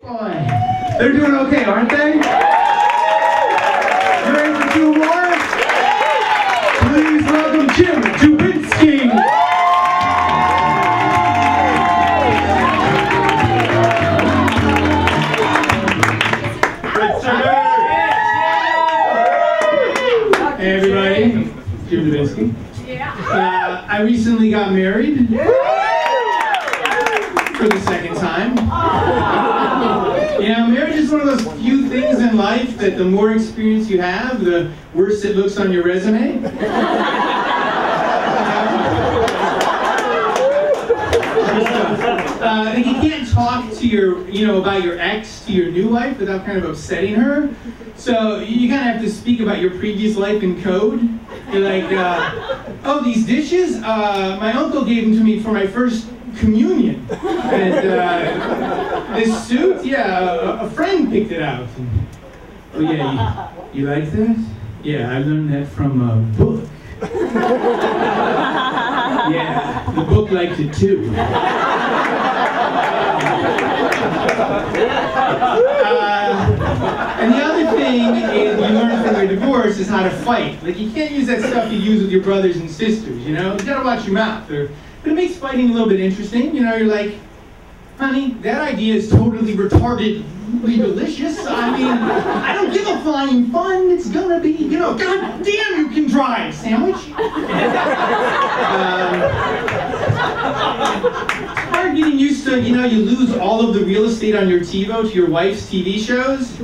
Boy, they're doing okay, aren't they? You ready for two more? Please welcome Jim Dubensky. Hey everybody, Jim Dubensky. I recently got married for the second time. You know, marriage is one of those few things in life that the more experience you have, the worse it looks on your resume. Like you can't talk to your, about your ex to your new wife without kind of upsetting her. So you kind of have to speak about your previous life in code. You're like, oh, these dishes? My uncle gave them to me for my first communion. And this suit? Yeah, a friend picked it out. Oh yeah, you like that? Yeah, I learned that from a book. Yeah, the book liked it too. And the other thing is you learn from your divorce is how to fight. Like you can't use that stuff you use with your brothers and sisters, you know? You gotta watch your mouth. But it makes fighting a little bit interesting. You know, you're like, honey, that idea is totally retardedly delicious. I mean, I don't give a flying fun. It's gonna be, God damn, you can drive, sandwich. It's hard getting used to, you lose all of the real estate on your TiVo to your wife's TV shows.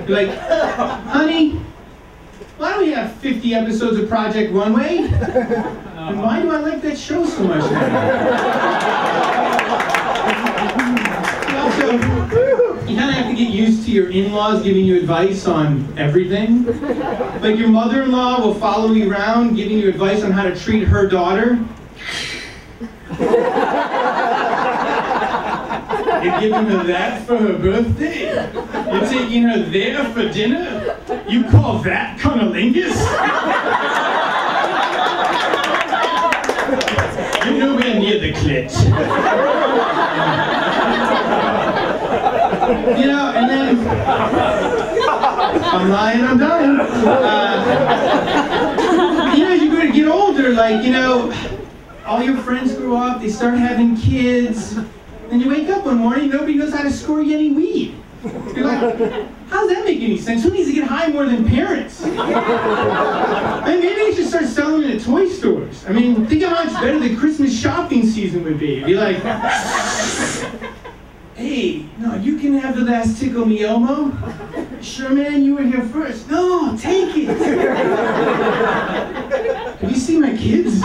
You're like, honey, why do we have 50 episodes of Project Runway? And why do I like that show so much now? Also, you kind of have to get used to your in-laws giving you advice on everything. Like your mother-in-law will follow you around giving you advice on how to treat her daughter. You're giving her that for her birthday? You're taking her there for dinner? You call that cunnilingus? You're nowhere near the clit. And then, I'm lying, I'm dying. As you get older, like, all your friends grow up, they start having kids, and you wake up one morning, nobody knows how to score you any weed. You're like, how does that make any sense? Who needs to get high more than parents? I mean, maybe they should start selling it at toy stores. I mean, think how much better the Christmas shopping season would be. It'd be like, hey, no, you can have the last Tickle Me Elmo. Sure, man, you were here first. No, take it. Have you seen my kids?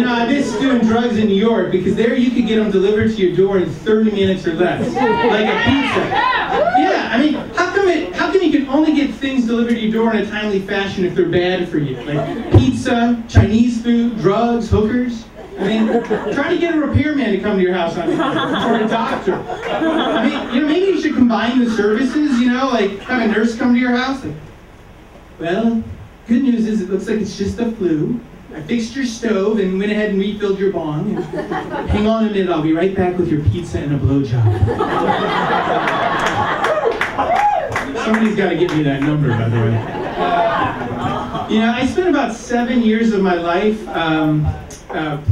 I miss doing drugs in New York because there you could get them delivered to your door in 30 minutes or less, like a pizza. Yeah, I mean, how come you can only get things delivered to your door in a timely fashion if they're bad for you? Like pizza, Chinese food, drugs, hookers. I mean, try to get a repairman to come to your house or a doctor. I mean, maybe you should combine the services, like have a nurse come to your house. Like, well, good news is it looks like it's just the flu. I fixed your stove and went ahead and refilled your bong. Hang on a minute, I'll be right back with your pizza and a blowjob. Somebody's got to give me that number, by the way. I spent about 7 years of my life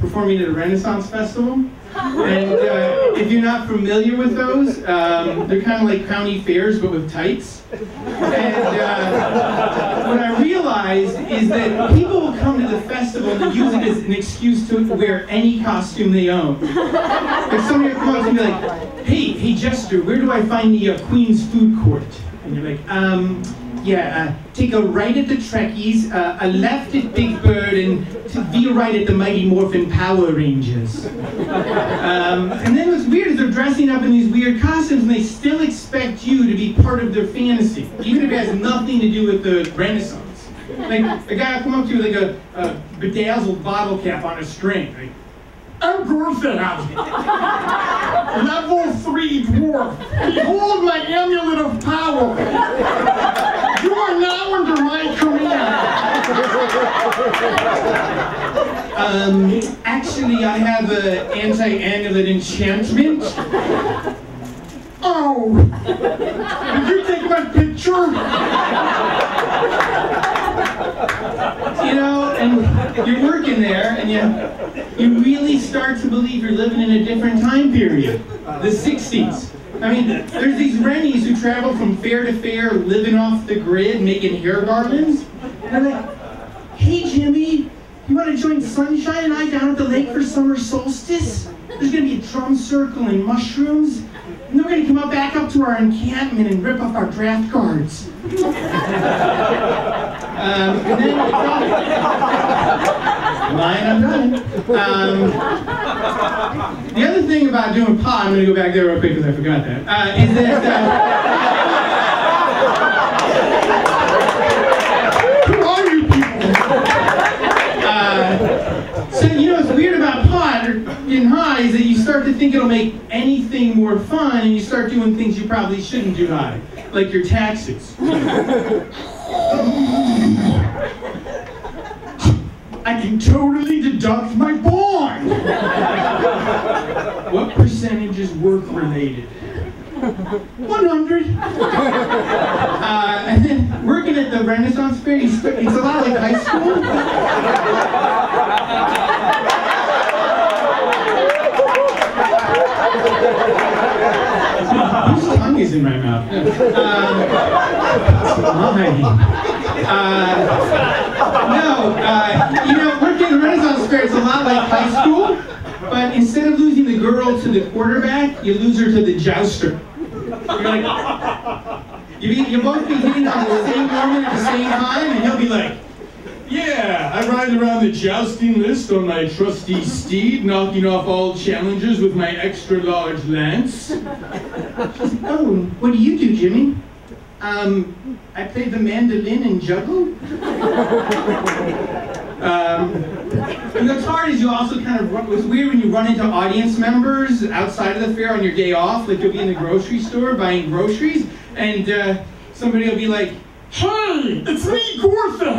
performing at a Renaissance festival. And if you're not familiar with those, they're kind of like county fairs, but with tights. And what I realized is that people will come to the festival and they use it as an excuse to wear any costume they own. Like somebody will come up and be like, hey Jester, where do I find the Queen's Food Court? And you're like, take a right at the Trekkies, a left at Big Bird, and be a right at the Mighty Morphin Power Rangers. And then what's weird is they're dressing up in these weird costumes and they still expect you to be part of their fantasy, even if it has nothing to do with the Renaissance. Like, a guy will come up to you with like a bedazzled bottle cap on a string. Like, I'm Gorfeld, level 3 dwarf. Behold my amulet of power. You are now under my command. Actually, I have an anti-amulet enchantment. Oh! Did you take my picture? You know, and you're working there, and you really start to believe you're living in a different time period. The 60s. I mean, there's these Rennies who travel from fair to fair, living off the grid, making hair garlands. And they're like, hey Jimmy, you want to join Sunshine and I down at the lake for summer solstice? There's going to be a drum circle and mushrooms. And then we're going to come back up to our encampment and rip up our draft cards. And then I'm done. The other thing about doing pot, I'm going to go back there real quick because I forgot that, is that... who are you people? So, you know what's weird about pot or getting high is that you start to think it'll make anything more fun and you start doing things you probably shouldn't do high, like your taxes. I can totally deduct my bond. What percentage is work-related? 100. And then working at the Renaissance Fair, it's a lot like high school. Whose tongue is in my mouth? You know, working at the Renaissance Fair, it's a lot like high school, but instead of losing the girl to the quarterback, you lose her to the jouster. You're like, you both be hitting on the same woman at the same time, and he'll be like, yeah, I ride around the jousting list on my trusty steed, knocking off all challengers with my extra-large lance. She's like, oh, what do you do, Jimmy? I play the mandolin and juggle. And what's hard is you also kind of, it's weird when you run into audience members outside of the fair on your day off, like you'll be in the grocery store buying groceries, and somebody will be like, hey, it's me, Gortham!